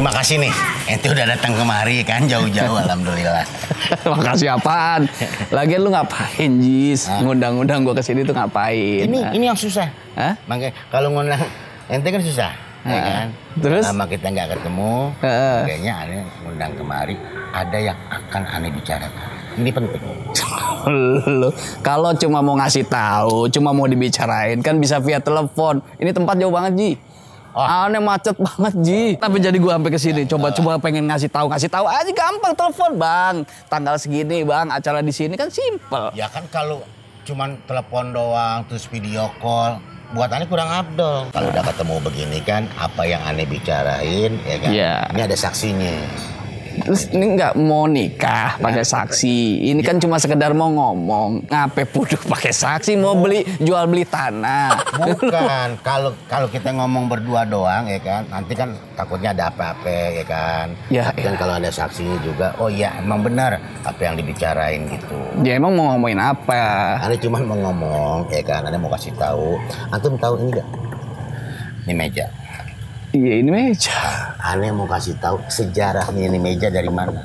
terima kasih nih. Ente udah datang kemari kan jauh-jauh, alhamdulillah. Makasih apaan? Lagian lu ngapain, Jis? Ngundang-undang gua kesini tuh ngapain? Ini yang susah. Hah? Makanya kalau ngundang ente kan susah, ya kan? Terus? Lama kita nggak ketemu, kayaknya aneh ngundang kemari. Ada yang akan aneh bicarakan. Ini penting. Lu kalau cuma mau ngasih tahu, cuma mau dibicarain kan bisa via telepon. Ini tempat jauh banget, Ji. Aneh macet banget, Ji. Tapi jadi gua sampai ke sini coba pengen ngasih tahu aja gampang, telepon, Bang. Tanggal segini, Bang, acara di sini kan simple. Ya kan kalau cuman telepon doang terus video call buat aneh kurang afdol. Kalau udah ketemu begini kan apa yang aneh bicarain ya kan. Iya. Ini ada saksinya. Terus ini nggak mau nikah pakai saksi. Ini kan cuma sekedar mau ngomong. Ngapain puduh pakai saksi? Mau jual beli tanah. Bukan. Kalau kita ngomong berdua doang ya kan, nanti kan takutnya ada apa-apa ya kan. Ya, tapi kan kalau ada saksinya juga, oh iya emang benar apa yang dibicarain gitu. Ya emang mau ngomongin apa? Aneh cuma mau ngomong ya kan, aneh mau kasih tahu. Antum tahu ini nggak? Ini meja. Iya, ini meja. Aneh mau kasih tahu sejarahnya ini meja dari mana.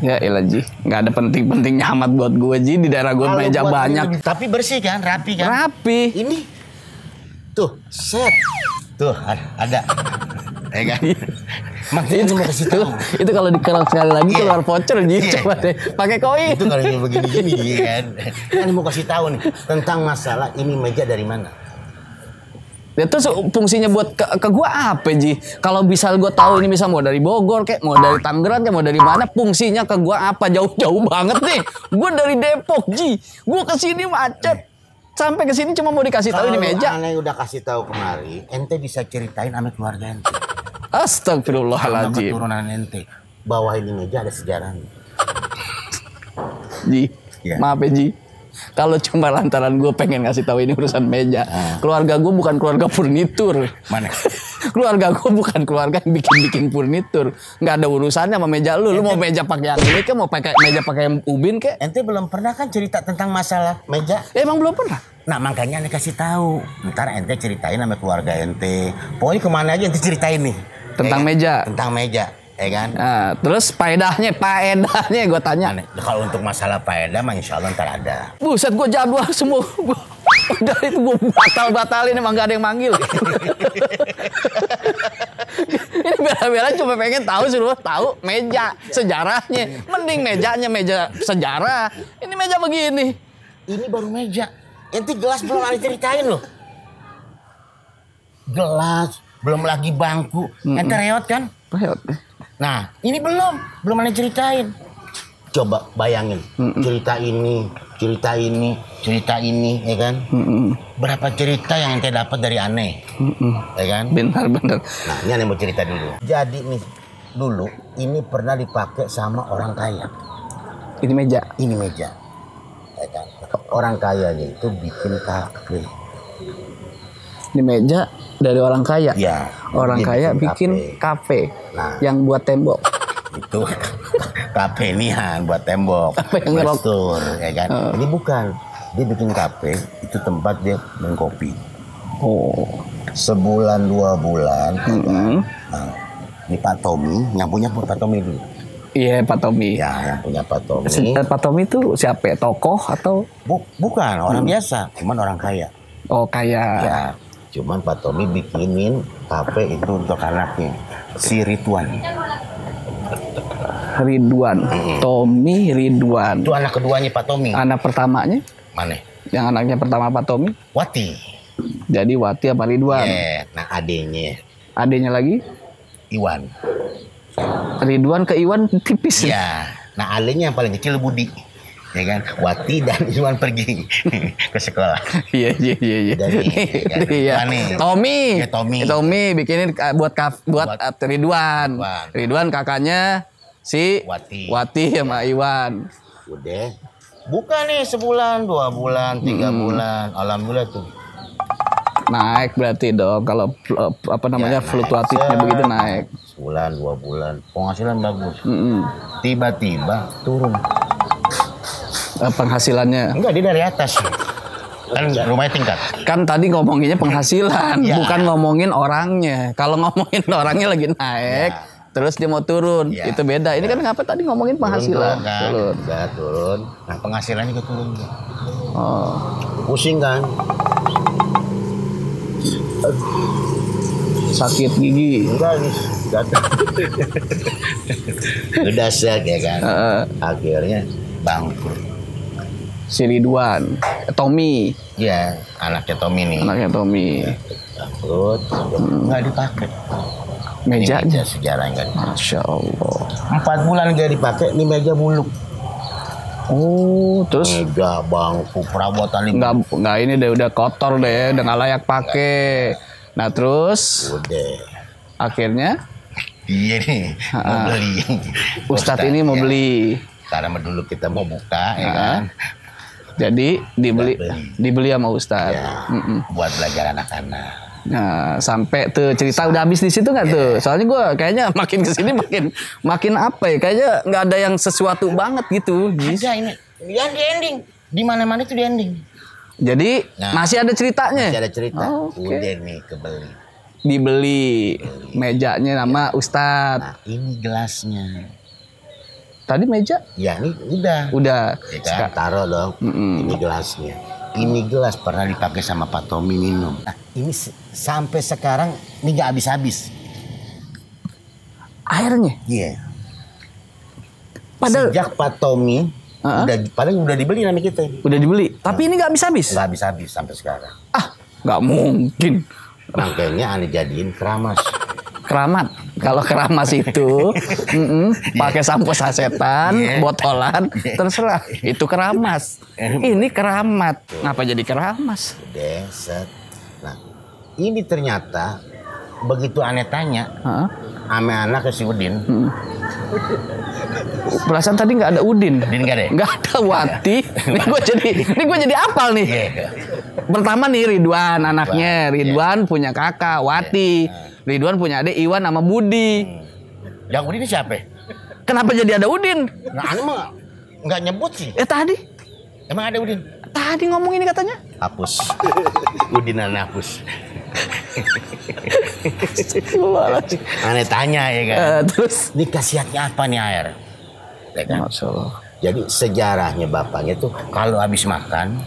Ya elah, Ji, nggak ada penting-pentingnya amat buat gue, Ji. Di daerah gue meja banyak. Tapi bersih kan, rapi kan. Rapi. Ini tuh set, tuh ada, ya kan. Makanya mau kasih tahu. Itu kalau dikerok sekali lagi keluar voucher, Ji. Coba deh, pakai koin. Itu kalau begini-gini kan. Aneh mau kasih tahu nih tentang masalah ini meja dari mana. Ya terus fungsinya buat ke gua apa, Ji? Kalau bisa gua tahu ini bisa mau dari Bogor kayak mau dari Tangerang kayak mau dari mana, fungsinya ke gua apa? Jauh-jauh banget nih. Gua dari Depok, Ji. Gua kesini macet. Sampai kesini cuma mau dikasih tahu ini meja. Kalau aneh udah kasih tahu kemari, ente bisa ceritain sama keluarga ente. Astagfirullahaladzim. Sama keturunan ente. Bahwa ini meja ada sejarahnya. Ji, ya. Maaf ya, Ji. Kalau cuma lantaran gue pengen ngasih tahu ini urusan meja, keluarga gue bukan keluarga furnitur. Mana? Keluarga gue bukan keluarga yang bikin furnitur. Nggak ada urusannya sama meja lu. Lu mau meja pakai yang ini ke, mau pakai meja pakai yang ubin ke? Ente belum pernah kan cerita tentang masalah meja? Emang belum pernah. Nah makanya ente kasih tahu. Ntar ente ceritain sama keluarga ente. Pokoknya kemana aja ente ceritain nih. Tentang meja. Tentang meja. Ya kan? Nah, terus faedahnya gue tanya. Kalau untuk masalah faedah mah insya Allah ntar ada. Buset, gue jadwal semua. Udah itu gue batalin emang gak ada yang manggil. Ini bela-bela cuma pengen tahu suruh tahu meja sejarahnya. Mending mejanya meja sejarah. Ini meja begini. Ini baru meja. Ente gelas belum ada ceritain loh. Gelas, belum lagi bangku. Ente reot kan? Reot. Nah, ini belum ada ceritain. Coba bayangin, cerita ini, ya kan? Berapa cerita yang ente dapat dari aneh, ya kan? Benar. Nah, ini aneh mau cerita dulu. Jadi nih, dulu ini pernah dipakai sama orang kaya. Ini meja, ya kan? Orang kayanya itu bikin kafe. Ini meja dari orang kaya. Ya. Orang kaya bikin kafe. Nah, yang buat tembok. Itu kafe nian buat tembok. Restur, ya kan? Ini bukan. Dia bikin kafe, itu tempat dia minum kopi. Oh. Sebulan 2 bulan. Nah, ini Pak Tommy, yang punya Pak Tommy dulu. Iya, Pak Tommy. Ya, yang punya Pak Tommy. Pak Tommy itu siapa? Tokoh atau? Bukan, orang biasa, cuman orang kaya. Oh, kaya. Ya. Cuman Pak Tommy bikinin kafe itu untuk anaknya, si Ridwan. Tommy Ridwan. Itu anak keduanya Pak Tommy. Anak pertamanya? Mana? Yang anaknya pertama Pak Tommy? Wati. Jadi Wati apa Ridwan? Yeah. Nah adenya? Adenya lagi? Iwan. Ridwan ke Iwan tipis. Ya. Nah adenya yang paling kecil Budi. Ya kan, Wati dan Iwan pergi ke sekolah. Iya. Tommy bikinin buat Ridwan. Ridwan kakaknya si Wati sama Iwan. Udah. Bukan nih sebulan, 2 bulan, 3 bulan. Alhamdulillah tuh. Naik berarti dong kalau fluktuatifnya begitu naik. Sebulan, 2 bulan, penghasilan bagus. Tiba-tiba turun. Penghasilannya? Enggak, dia dari atas. Kan rumahnya tingkat. Kan tadi ngomonginnya penghasilan, bukan ngomongin orangnya. Kalau ngomongin orangnya lagi naik, terus dia mau turun. Ya. Itu beda. Ini kan ngapa tadi ngomongin penghasilan? Turun. Udah turun. Nah penghasilannya juga turun. Oh. Pusing kan? Sakit gigi. Enggak nih. Udah set ya kan. Akhirnya bangkrut. Si Ridwan, Tommy. Iya, anaknya Tommy nih. Anaknya Tommy. Bangkrut, nggak dipakai. Mejanya. Meja sejarah nggak dipakai. Masya Allah. 4 bulan nggak dipakai, ini meja buluk. Oh, terus Meja, bangku, perabotan ini. nggak ini deh udah kotor deh, udah nggak layak pakai. Nah terus Udah. akhirnya Iya nih, mau beli. Ustadz ini mau ya. beli. Karena dulu kita mau buka, ya kan. Jadi dibeli sama Ustadz. Ya, buat belajar anak-anak. Nah, sampai tuh cerita udah habis di situ nggak tuh? Soalnya gue kayaknya makin kesini makin apa ya? Kayaknya nggak ada yang sesuatu banget gitu. Bisa ini, dia di ending. Di mana-mana itu di ending. Jadi masih ada ceritanya. Masih ada cerita. Oh, okay. Udah nih kebeli. Dibeli mejanya nama Ustadz. Nah, ini gelasnya. Tadi meja? Ya, ini udah. Udah. Ya kan, taruh dong. Ini gelasnya. Ini gelas pernah dipakai sama Pak Tommy minum. Nah, ini sampai sekarang ini nggak habis-habis. Airnya? Iya. Padahal Sejak Pak Tommy padahal udah dibeli nama kita. udah dibeli. Tapi ini nggak habis-habis. Nggak habis-habis sampai sekarang. Ah, nggak mungkin. Makanya aneh jadiin keramas. Keramat. Kalau keramas itu pakai sampo sasetan, botolan, terserah. Itu keramas. Ini keramat. Ngapa jadi keramas? Udah, set. Nah, ini ternyata begitu aneh tanya, ame anak ke si Udin. Perasaan tadi nggak ada Udin. Udin nggak ada? Nggak ada Wati. Ini gue jadi apal nih. Pertama nih Ridwan anaknya. Ridwan punya kakak Wati. Ridwan punya adik Iwan sama Budi. Yang Udin ini siapa? Kenapa jadi ada Udin? Nah, ane mah nggak nyebut sih. Tadi. Emang ada Udin? Tadi ngomong ini katanya. Hapus. Udin ane hapus. Aneh tanya ya kan. Terus ini khasiatnya apa nih air? Ya kan? Masya Allah. Jadi sejarahnya bapaknya tuh kalau habis makan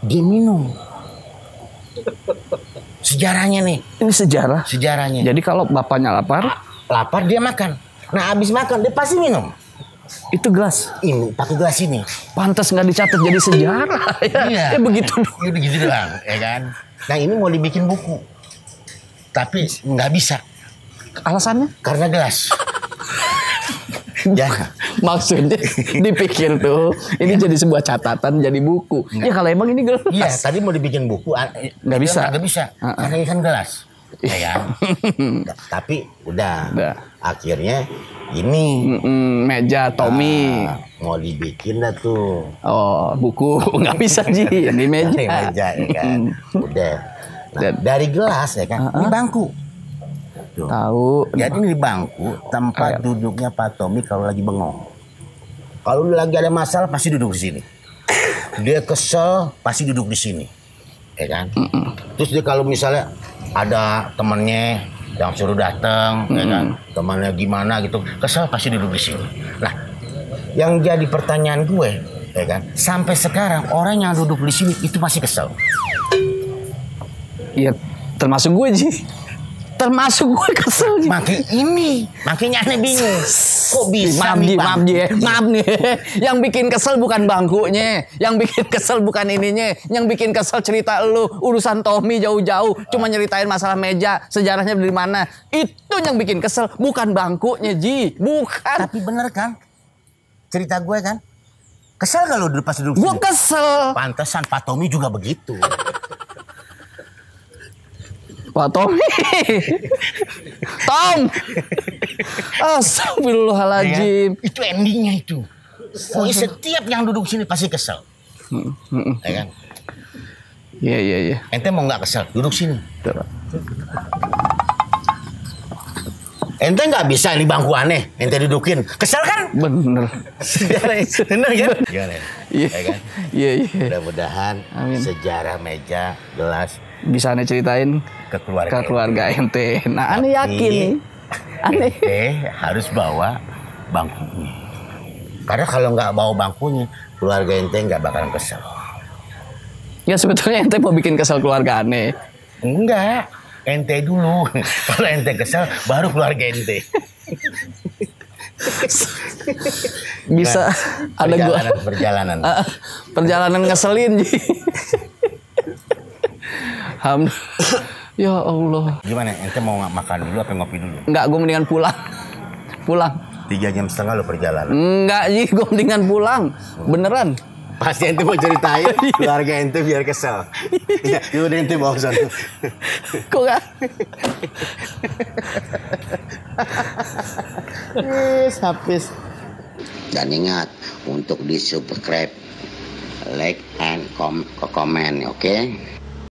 dia minum. Sejarahnya nih. Ini sejarah. Sejarahnya. Jadi kalau bapaknya lapar dia makan. Nah habis makan dia pasti minum. Itu gelas. Ini pakai gelas ini. Pantas nggak dicatat jadi sejarah. Iya. Begitu. Ya begitu doang, ya kan. Nah ini mau dibikin buku, tapi nggak bisa. Alasannya? Karena gelas. Ya. Maksudnya dipikir tuh ini jadi sebuah catatan jadi buku. Enggak. Ya kalau emang ini gelas. Iya, tadi mau dibikin buku nggak bisa. Nggak bisa. Karena ini kan gelas. Ya kan? Tapi udah. Akhirnya ini meja Tommy mau dibikin dah tuh. Oh, buku nggak bisa Ji. Ini meja. Meja ya kan. Udah. Nah, dari gelas ya kan. Ini bangku. Tuh. Tahu. Jadi ini di bangku tempat duduknya Pak Tommy kalau lagi bengong. Kalau lagi ada masalah pasti duduk di sini. Dia kesel pasti duduk di sini, ya kan? Terus dia kalau misalnya ada temennya yang suruh datang, ya kan? Temannya gimana gitu, kesel pasti duduk di sini. Nah, yang jadi pertanyaan gue, ya kan? Sampai sekarang orang yang duduk di sini itu masih kesel. Iya, termasuk gue Ji. Termasuk gue kesel Ji. Makanya aneh bingung. Kok bisa Maaf nih. Yang bikin kesel bukan bangkunya, yang bikin kesel bukan ininya, yang bikin kesel cerita lu urusan Tommy jauh-jauh, cuma nyeritain masalah meja, sejarahnya dari mana. Itu yang bikin kesel, bukan bangkunya Ji, bukan. Tapi bener kan? Cerita gue kan? Kesel gak lu pas duduk sini? Gue kesel. Pantesan Pak Tommy juga begitu. Pak Tommy. Tom. Astagfirullahaladzim. Ya kan? Itu endingnya itu. Pokoknya setiap yang duduk sini pasti kesel. Ya kan? Iya. Ente mau nggak kesel? Duduk sini. Ente nggak bisa ini bangku aneh. Ente dudukin. Kesel kan? Bener. Bener kan? Gimana? Iya kan? Iya. Mudah-mudahan sejarah meja, gelas bisa ane ceritain ke keluarga ente. Nah, ane yakin nih. Aneh. Harus bawa bangkunya. Karena kalau nggak bawa bangkunya, keluarga ente nggak bakalan kesel. Ya sebetulnya ente mau bikin kesel keluarga aneh. Enggak, ente dulu. Kalau ente kesel, baru keluarga ente. Bisa ada gua perjalanan ngeselin Ji. Ya Allah. Gimana? Ente mau makan dulu apa ngopi dulu? Enggak, gue mendingan pulang. 3 jam setengah lo perjalanan. Enggak Ji, gue mendingan pulang. Beneran. Pasti ente mau ceritain keluarga ente biar kesel. Ya, udah ente bawa sana. Kok gak? Habis. Dan ingat untuk di subscribe, like and comment, oke?